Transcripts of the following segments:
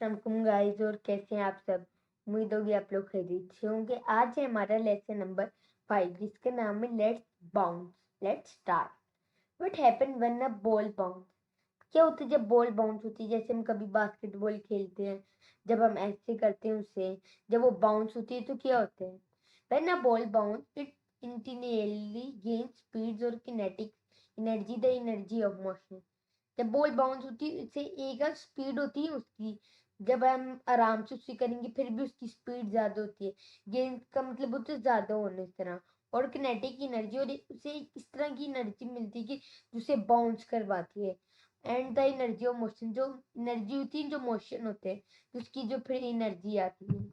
Welcome guys और कैसे हैं आप सब। उम्मीद होगी आप लोग खैरियत से होंगे। आज है हमारा लेसन नंबर 5 जिसका नाम है let's bounce. Let's start. What happen when a ball bounce. क्या होता है जब बॉल बाउंस होती है? जैसे हम कभी बास्केटबॉल खेलते हैं, जब हम ऐसे करते हैं उसे, जब वो बाउंस होती है तो क्या होता है? When a ball bounce it intentionally gain speed और kinetic energy, the energy of motion. जब बॉल बाउंस होती है इससे एक स्पीड होती है उसकी। जब हम आराम से उससे करेंगे फिर भी उसकी स्पीड ज्यादा होती है। गेंद का मतलब होता है ज्यादा होने इस तरह। और किनेटिक एनर्जी, और उसे इस तरह की एनर्जी मिलती है कि उसे बाउंस करवाती है। And the energy of motion, जो एनर्जी होती है, जो मोशन होते हैं उसकी जो फिर एनर्जी आती है।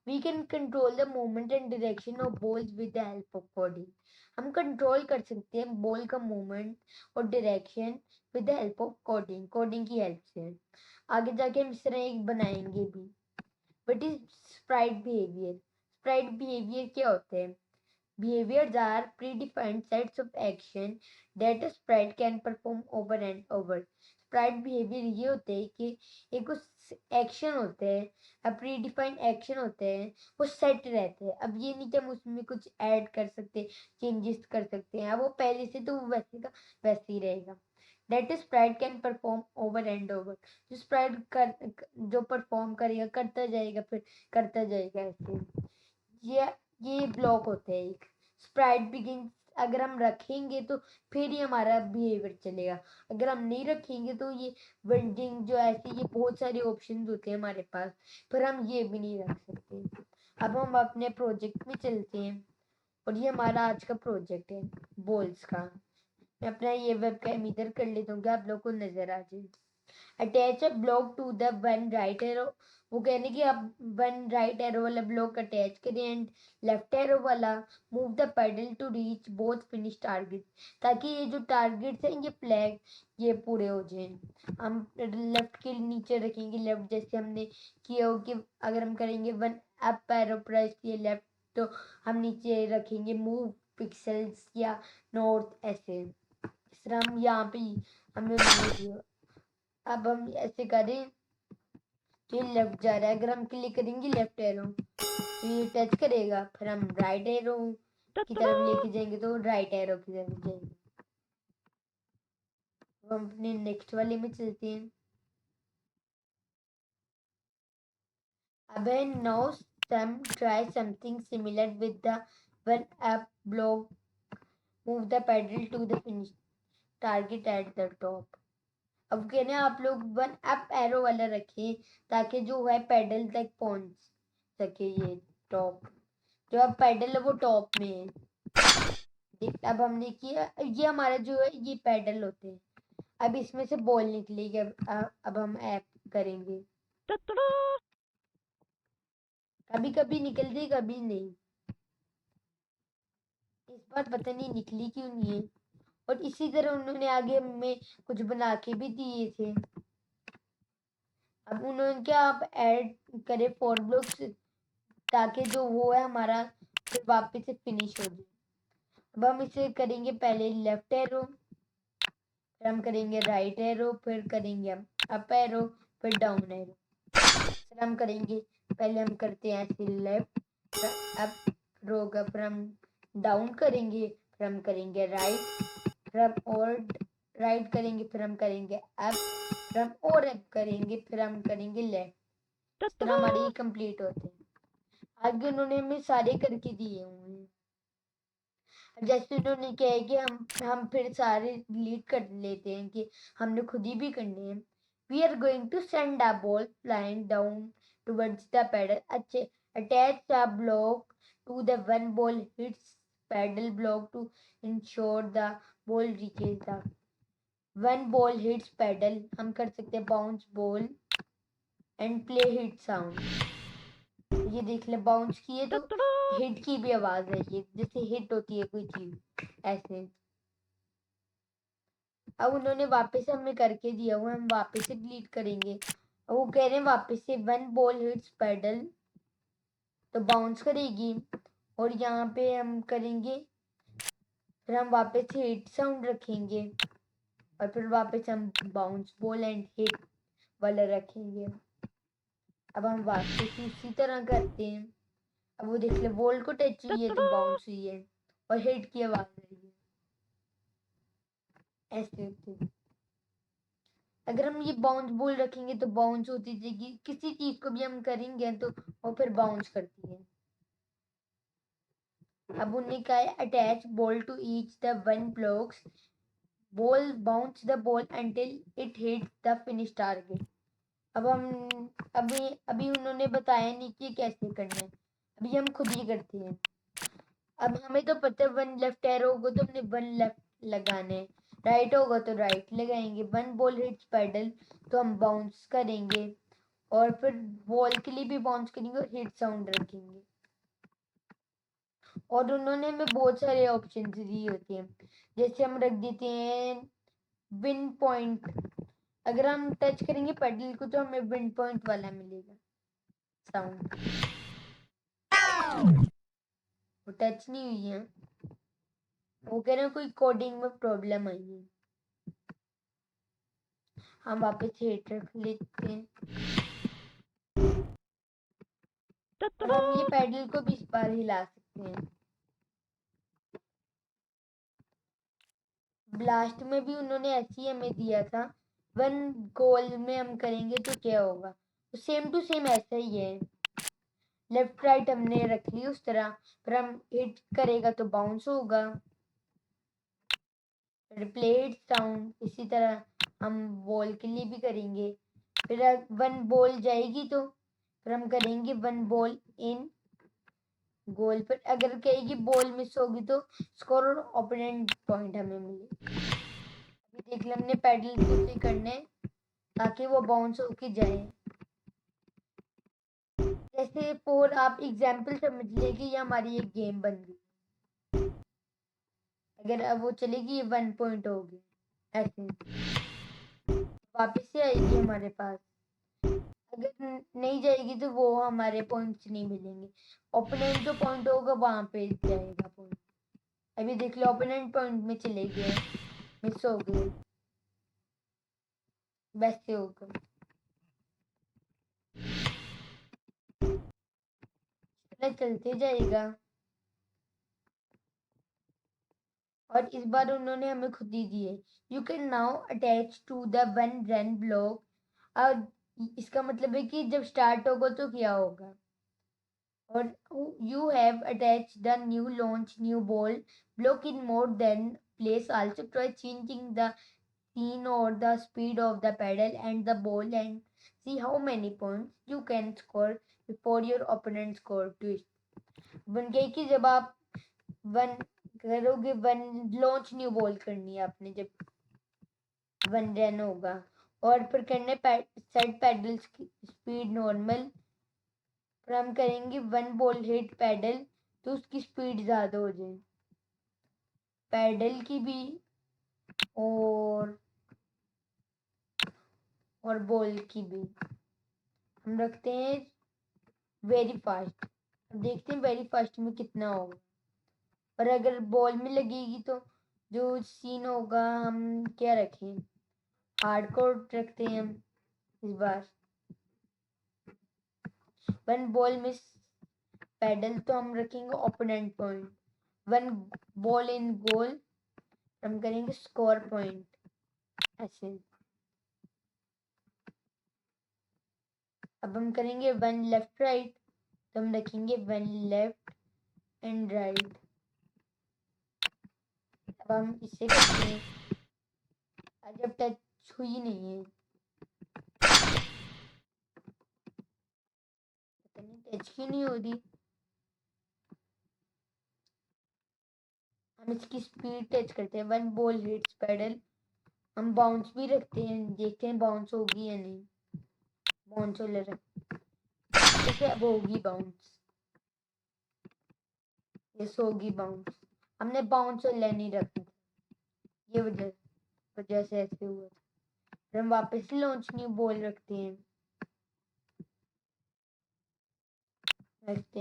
We can control the movement and direction of balls with the help of coding. हम कंट्रोल कर सकते हैं बॉल का मूवमेंट और direction with the help of coding, coding की हेल्प से। आगे जाके हम इस तरह एक बनाएंगे भी। But is Sprite behaviour. Sprite behaviour क्या होते हैं? Behaviors are predefined sets of action that a sprite can perform over and over. Sprite behavior ये होते हैं कि एक उस एक्शन होते हैं, प्रीडिफाइंड एक्शन होते हैं, वो सेट रहते हैं। अब ये नहीं कि हम उसमें कुछ ऐड कर सकते, चेंजेस कर सकते हैं। अब वो पहले से तो वो वैसे का वैसे ही रहेगा। That sprite can perform over and over. जो sprite जो परफॉर्म करेगा, करता जाएगा, फिर करता जाएगा ऐसे। ये ये ब्लॉक होते हैं एक। स्प्राइट बिगिन अगर हम रखेंगे तो फिर ही हमारा बिहेवियर चलेगा। अगर हम नहीं रखेंगे तो ये वेल्डिंग जो ऐसे ये बहुत सारे ऑप्शंस होते हैं हमारे पास, पर हम ये भी नहीं रख सकते। अब हम अपने प्रोजेक्ट में चलते हैं और ये हमारा आज का प्रोजेक्ट है बॉल्स का। मैं अपना ये वेबकैम इधर कर लेता हूँ कि आप लोग को नजर आ जाए। Attach a block to the one right arrow. वो कहने की आप वन राइट एरो वाला ब्लॉक अटैच करें एंड लेफ्ट एरो वाला move the paddle to reach both finish target, ताकि ये जो टारगेट्स हैं ये फ्लैग ये पूरे हो जाएं। हम लेफ्ट के नीचे रखेंगे, लेफ्ट जैसे हमने किया हो कि अगर हम करेंगे वन अप एरो प्रेस किए लेफ्ट, तो हम नीचे रखेंगे मूव पिक्सल्स या नॉर्थ ऐसे। इस तरह हम यहाँ पे हमें अब हम ऐसे करें तो ये लेफ्ट जा रहा है। अगर हम क्लिक करेंगे लेफ्ट एरो तो ये टच करेगा, फिर हम राइट एरो की तरफ लेके जाएंगे तो राइट एरो की तरफ जाएंगे। अब हम अपने नेक्स्ट वाले में चलते हैं। अब है no some try something similar with the one up block, move the paddle to the finish target at the top. अब कहना आप लोग वन अप एरो वाला रखें ताकि जो है पेडल तक पहुंच सके। ये टॉप, जो अब पेडल है वो टॉप में है। अब हमने किया, ये हमारा जो है ये पेडल होते हैं। अब इसमें से बॉल निकलेगी। अब हम ऐप करेंगे, कभी कभी निकलती कभी नहीं। इस बार पता नहीं निकली क्यों नहीं है। और इसी तरह उन्होंने आगे में कुछ बना के भी दिए थे। अब उन्होंने क्या आप ऐड करे फॉर ब्लॉक्स ताकि जो वो है हमारा फिर वापस से फिनिश हो जाए। अब हम इसे करेंगे पहले लेफ्ट एरो, फिर हम करेंगे राइट एरो, फिर करेंगे हम अप एरो, फिर डाउन एरो। फिर हम करेंगे, पहले हम करते हैं ऐसे लेफ्ट अप रो का, फिर हम डाउन करेंगे, फिर हम करेंगे राइट, फिर हम और राइट करेंगे, फिर हम करेंगे अप, फिर हम और अप करेंगे, फिर हम करेंगे लेफ्ट। इस तरह हमारे ये कंप्लीट होते हैं। आगे उन्होंने हमें सारे करके दिए हुए हैं। जैसे उन्होंने क्या है कि हम फिर सारे डिलीट कर लेते हैं कि हमने खुद ही भी करने हैं। We are going to send a ball flying down towards the paddle. अच्छे attach a block to the one ball hits paddle block to ensure the ball reaches the one ball hits paddle. हम कर सकते हैं bounce ball and play hit sound. ये देख ले, bounce किए तो हिट की भी आवाज है, ये जैसे हिट होती है कोई चीज ऐसे। अब उन्होंने वापस हमें करके दिया हुआ, हम वापस से डिलीट करेंगे। अब वो कह रहे हैं वापस से वन बॉल हिट्स पैडल, तो बाउंस करेगी और यहाँ पे हम करेंगे, फिर हम वापस से हिट साउंड रखेंगे और फिर वापस हम बाउंस बॉल एंड हिट वाला रखेंगे। अब हम वापस उसी तरह करते हैं। अब वो देख ले बॉल को टच हुई है तो बाउंस हुई है और हिट की आवाज आ रही है। ऐसे होते हैं। अगर हम ये बाउंस बॉल रखेंगे तो बाउंस होती जाएगी, किसी चीज को भी हम करेंगे तो वो फिर बाउंस करती है। अब उन्होंने कहा है attach ball to each the one blocks, ball bounce the ball until it hit the finish target. अब हम अभी अभी उन्होंने बताया नहीं कि कैसे करना है, अभी हम खुद ही करते हैं। अब हमें तो पता है वन लेफ्ट एरो होगा तो हमने वन लेफ्ट लगाने, राइट होगा तो राइट लगाएंगे। वन बॉल हिट्स पैडल तो हम बाउंस करेंगे और फिर बॉल के लिए भी बाउंस करेंगे और हिट साउंड रखेंगे। और उन्होंने हमें बहुत सारे ऑप्शन दी होती हैं, जैसे हम रख देते हैं विन पॉइंट। अगर हम टच करेंगे पैडल को तो हमें विन पॉइंट वाला मिलेगा साउंड। वो टच नहीं हुई है, वो कह रहे हैं कोई कोडिंग में प्रॉब्लम आई है। हम वापस हिट रख लेते हैं और हम ये पैडल को भी इस बार हिला सकते हैं। ब्लास्ट में भी उन्होंने ऐसे ही हमें दिया था, वन गोल में हम करेंगे तो क्या होगा, तो सेम टू सेम ऐसा ही है। लेफ्ट राइट हमने रख ली उस तरह, पर हम हिट करेगा तो बाउंस होगा। रिप्लेड साउंड इसी तरह हम बॉल के लिए भी करेंगे। फिर वन बॉल जाएगी तो फिर हम करेंगे वन बॉल इन गोल पर। अगर कहेगी बॉल मिस होगी तो स्कोर और ओपोनेंट पॉइंट हमें मिले। अभी देख ले हमने पैडल से करने ताकि वो बाउंस होके जाए। जैसे फोर आप एग्जाम्पल समझ ले कि ये हमारी एक गेम बन गई। अगर अब वो चलेगी ये 1 पॉइंट हो गया, ऐसे वापस से आएगी हमारे पास। अगर नहीं जाएगी तो वो हमारे पॉइंट्स नहीं मिलेंगे, ओपोनेंट जो पॉइंट होगा वहां पे जाएगा पॉइंट। अभी देख लो ओपोनेंट पॉइंट में चले गए, मिस हो गए, वैसे होगा। चलते जाएगा। और इस बार उन्होंने हमें खुद ही दी है, you can now attach to the one run block. अब इसका मतलब है कि जब स्टार्ट होगा तो क्या होगा। और you have attach the new launch new ball block in more than place, also try changing the scene or the speed of the pedal and the ball and see how many points you can score before your opponent score twist। बन गई कि जब आप one करोगे, one launch new ball करनी है आपने, जब वन रन होगा और फिर करने सेट पैडल्स की स्पीड नॉर्मल, फिर हम करेंगे वन बॉल हिट पैडल तो उसकी स्पीड ज्यादा हो जाए पैडल की भी और बॉल की भी। हम रखते हैं वेरी फास्ट, देखते हैं वेरी फास्ट में कितना होगा। और अगर बॉल में लगेगी तो जो सीन होगा हम क्या रखें, हार्डकोर रखते हैं हम इस बार। वन बॉल मिस पैडल तो हम रखेंगे opponent point, one ball in goal हम करेंगे स्कोर पॉइंट, ऐसे। अब हम करेंगे वन लेफ्ट राइट तो हम रखेंगे वन लेफ्ट एंड राइट। अब हम इससे करते हैं, जब टच हुई नहीं है, पता नहीं टच क्यों नहीं हो रही। हम इसकी स्पीड टच करते हैं, वन बॉल हिट्स पैडल। हम बाउंस भी रखते हैं, देखते हैं बाउंस होगी या नहीं। बाउंस वाले रख, जैसे अब होगी बाउंस, यस होगी बाउंस। हमने बाउंस वाले नहीं रखा, ये वजह से ऐसे हुआ था। फिर हम वापस लॉन्च न्यू बॉल रखते हैं,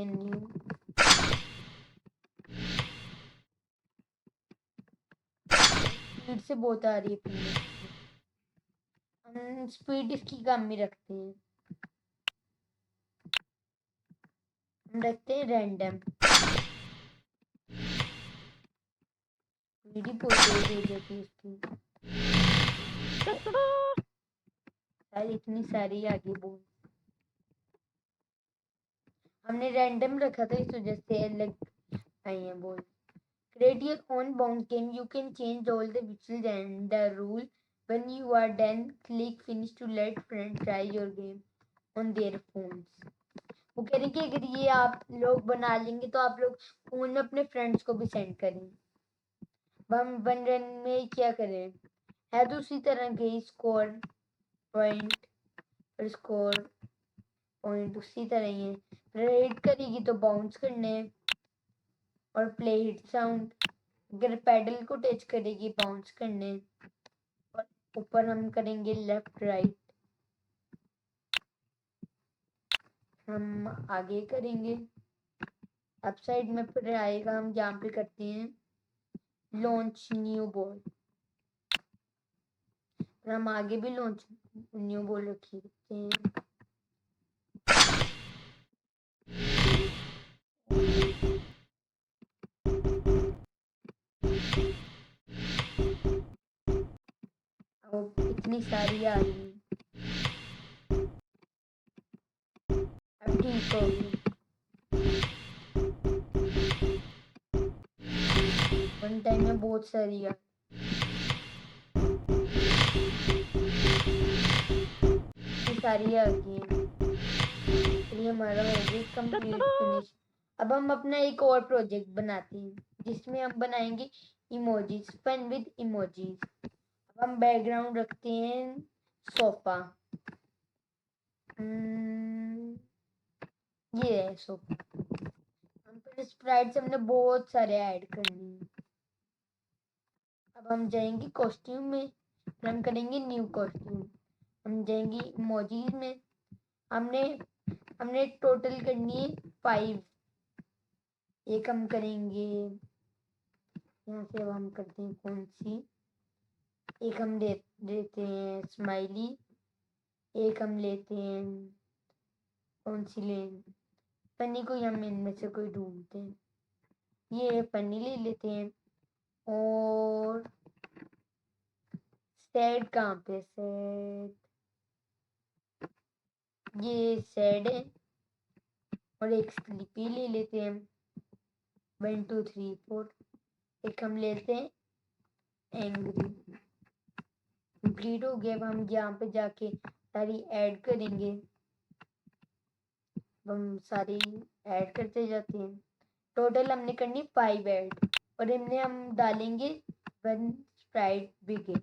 न्यू। स्पीड से बहुत आ रही है। हम स्पीड इसकी कम ही रखते हैं, हम रखते हैं रैंडम। स्पीड ही बहुत तेज हो जाती है इसकी। यार इतनी सारी आगे बोल, हमने रैंडम रखा था इस वजह से अलग आई है बोल। Create your own bounce game. You can change all the whistles and the rule. When you are done, click finish to let friends try your game on their phones. वो कह रही कि अगर ये आप लोग बना लेंगे तो आप लोग फोन में अपने फ्रेंड्स को भी सेंड करें। हम 1 रन में क्या करें, है तो उसी तरह के स्कोर पॉइंट और स्कोर पॉइंट उसी तरह ही है। रेड करेगी तो बाउंस करने और प्ले हिट साउंड, अगर पैडल को टच करेगी बाउंस करने, और ऊपर हम करेंगे लेफ्ट राइट। हम आगे करेंगे अप साइड में, फिर आएगा हम यहाँ पे करते हैं लॉन्च न्यू बॉल, फिर हम आगे भी लॉन्च न्यू बॉल रखते हैं। अब इतनी सारी आ रही है, अब ठीक हो गई। 1 टाइम में बहुत सारी आ, सारी आ गई है। ये हमारा हो गई कंप्लीट फिनिश। अब हम अपना एक और प्रोजेक्ट बनाते हैं जिसमें हम बनाएंगे इमोजीज, फन विद इमोजीज। अब हम बैकग्राउंड रखते हैं सोफा, ये है सोफा। हम फिर स्प्राइट्स हमने बहुत सारे ऐड करने हैं। अब हम जाएंगे कॉस्ट्यूम में, फिर हम करेंगे न्यू कॉस्ट्यूम। हम जाएंगे इमोजीज में, हमने हमने टोटल करनी है 5। एक हम करेंगे यहाँ से, अब हम करते हैं कौन सी, एक हम देते हैं स्माइली, एक हम लेते हैं कौन सी लें, फनी को हम इनमें से कोई ढूंढते हैं, ये फनी ले लेते हैं। और सैड कहाँ पे, सैड, ये सैड है। और एक स्लीपी ले लेते हैं, 1 2 3 4। एक हम लेते हैं एंग्री। कंप्लीट हो गया। अब हम यहाँ पे जाके सारी ऐड करेंगे, हम सारी ऐड करते जाते हैं। टोटल हमने करनी 5 ऐड, और इनमें हम डालेंगे 1 स्प्राइट बिगिन।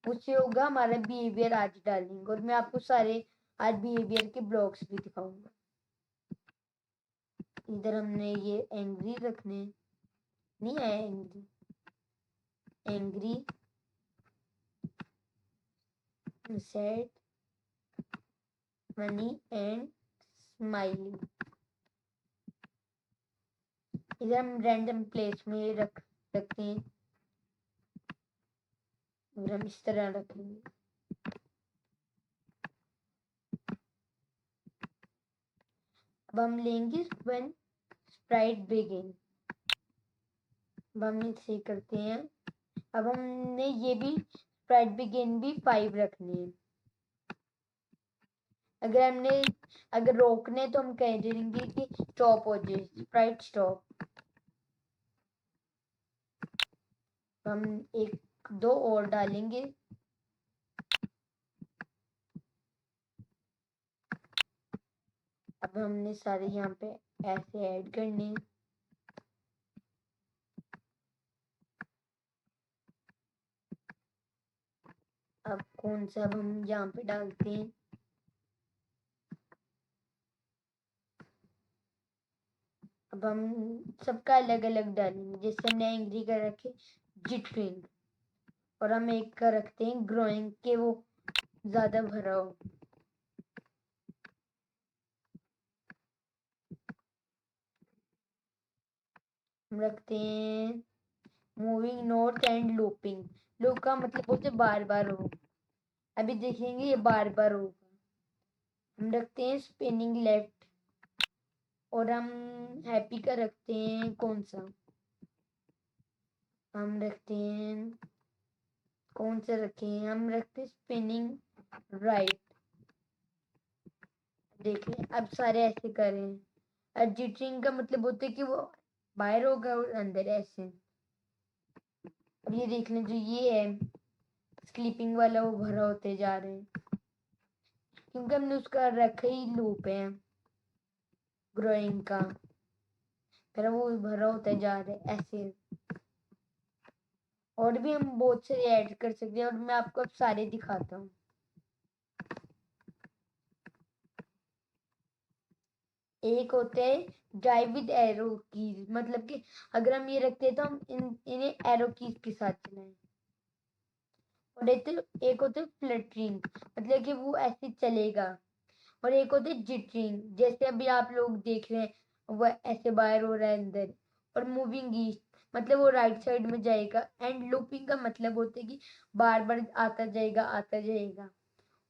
उससे होगा हमारा बिहेवियर आज डालेंगे, और मैं आपको सारे आज बिहेवियर के ब्लॉग्स भी दिखाऊंगा। इधर हमने ये एंग्री रखने, नहीं है angry, angry, sad, money and smiley. इधर हम रैंडम प्लेस में रखते हैं, और हम इस तरह रखेंगे। अब हम लेंगे 1 स्प्राइट बिगिन, अब हम इसे करते हैं। अब हमने ये भी स्प्राइट बिगिन भी 5 रखनी है। अगर रोकने तो हम कह देंगे कि स्टॉप हो जाए, स्प्राइट स्टॉप। हम 1 2 और डालेंगे। अब हमने सारे यहाँ पे ऐसे ऐड करने। अब कौन सा अब हम यहाँ पे डालते हैं, अब हम सबका अलग अलग डालेंगे। जैसे हमने एंग्री का रखे जिटरिंग, और हम एक का रखते हैं ग्रोइंग के वो ज्यादा भरा हो। हम रखते हैं moving north and looping. Loop का मतलब होता है बार बार हो, अभी देखेंगे ये बार बार होगा। हम रखते हैं स्पिनिंग लेफ्ट, और हम हैप्पी का रखते हैं कौन सा, हम रखते हैं कौन सा रखें, हम रखते हैं स्पिनिंग राइट। देख लें अब सारे ऐसे करें। जिटरिंग का मतलब होता है कि वो बाहर होगा और अंदर ऐसे। अब ये देख लें जो ये है स्लीपिंग वाला वो भरा होते जा रहे हैं, क्योंकि हमने उसका रखा ही लूप है ग्रोइंग का, फिर वो भरा होता जा रहा है ऐसे। और भी हम बहुत सारे ऐड कर सकते हैं, और मैं आपको अब सारे दिखाता हूँ। एक होते हैं ड्राइव विद एरो कीज, मतलब कि अगर हम ये रखते हैं तो हम इन्हें एरो कीज के साथ चलाएं। और एक होते हैं फ्लटरिंग, मतलब कि वो ऐसे चलेगा। और एक होते हैं जिटरिंग, जैसे अभी आप लोग देख रहे हैं वो ऐसे बाहर हो रहा है अंदर। और मूविंग ईस्ट, मतलब वो राइट साइड में जाएगा। एंड लूपिंग का मतलब होता है कि बार बार आता जाएगा आता जाएगा।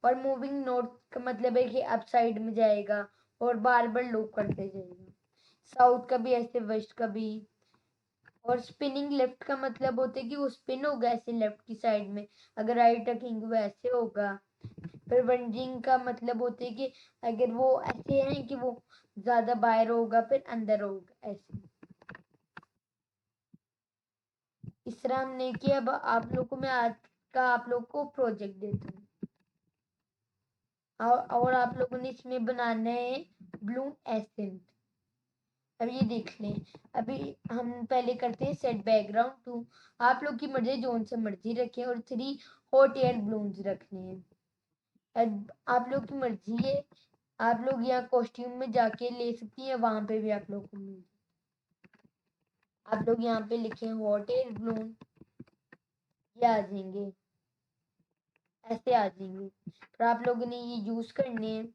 और मूविंग नॉर्थ का मतलब है कि अप साइड में जाएगा और बार बार लूप करते जाएगा। साउथ का भी ऐसे, वेस्ट का भी। और स्पिनिंग लेफ्ट का मतलब होता है कि वो स्पिन होगा ऐसे लेफ्ट की साइड में, अगर राइट रखेंगे वो ऐसे होगा। फिर वंजिंग का मतलब होता है कि अगर वो ऐसे है कि वो ज्यादा बाहर होगा फिर अंदर होगा ऐसे। इस तरह हमने किया। अब आप लोग को मैं आज का आप लोग को प्रोजेक्ट देता हूँ, और आप लोगों ने इसमें बनाना है ब्लूम एसेंट। अब ये देख लें, अभी हम पहले करते हैं सेट बैकग्राउंड टू। आप लोग की मर्जी जोन से मर्जी रखें, और 3 हॉट एयर ब्लून्स रखने हैं। अब आप लोग की मर्जी है, आप लोग यहाँ कॉस्ट्यूम में जाके ले सकती हैं, वहां पे भी आप लोग को मिल। आप लोग यहाँ पे लिखें हॉट एयर ब्लून, ये आ जाएंगे, ऐसे आ जाएंगे। तो आप लोगों ने ये यूज करने हैं,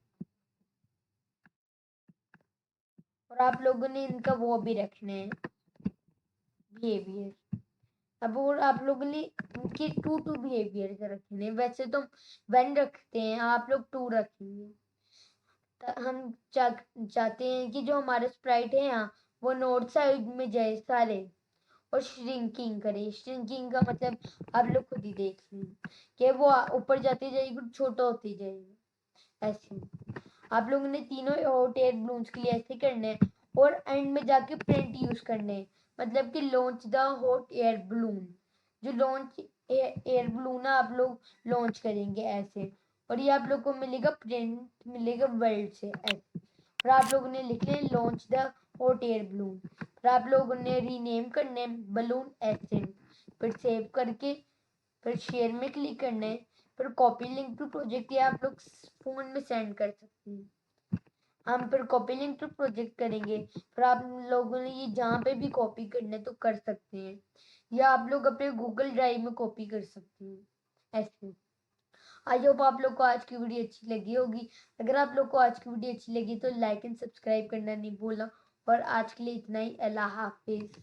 और आप लोगों ने इनका वो भी रखना है बिहेवियर। अब और आप लोगों ने इनके 2 बिहेवियर रखने हैं। वैसे तो 1 रखते हैं, आप लोग 2 रखेंगे। हम चाहते हैं कि जो हमारे स्प्राइट है यहाँ वो नॉर्थ साइड में जाए सारे, और श्रिंकिंग करे। श्रिंकिंग का मतलब आप लोग खुद ही देख लें कि वो ऊपर जाती जाएगी, छोटा होती जाएगी ऐसे। आप लोगों ने तीनों हॉट एयर बलून्स के लिए ऐसे करने हैं, और एंड में जाके प्रिंट यूज करने हैं, मतलब कि launch the hot air balloon. जो लॉन्च एयर बलून है आप लोग लॉन्च करेंगे ऐसे, और ये आप लोग को मिलेगा प्रिंट, मिलेगा वर्ल्ड से ऐसे। और आप लोगों ने लिख लें launch the hot air balloon. फिर आप लोगों ने रीनेम करने बलून एसेंट, फिर सेव करके फिर शेयर में क्लिक करना है। फिर कॉपी लिंक टू प्रोजेक्ट, ये आप लोग फोन में सेंड कर सकते हैं। हम फिर कॉपी लिंक टू प्रोजेक्ट करेंगे, फिर आप लोगों ने ये जहाँ पे भी कॉपी करना है तो कर सकते हैं, या आप लोग अपने गूगल ड्राइव में कॉपी कर सकते हैं ऐसे। आई होप आप लोग को आज की वीडियो अच्छी लगी होगी। अगर आप लोग को आज की वीडियो अच्छी लगी तो लाइक एंड सब्सक्राइब करना नहीं भूलना। और आज के लिए इतना ही। अल्लाह हाफिज।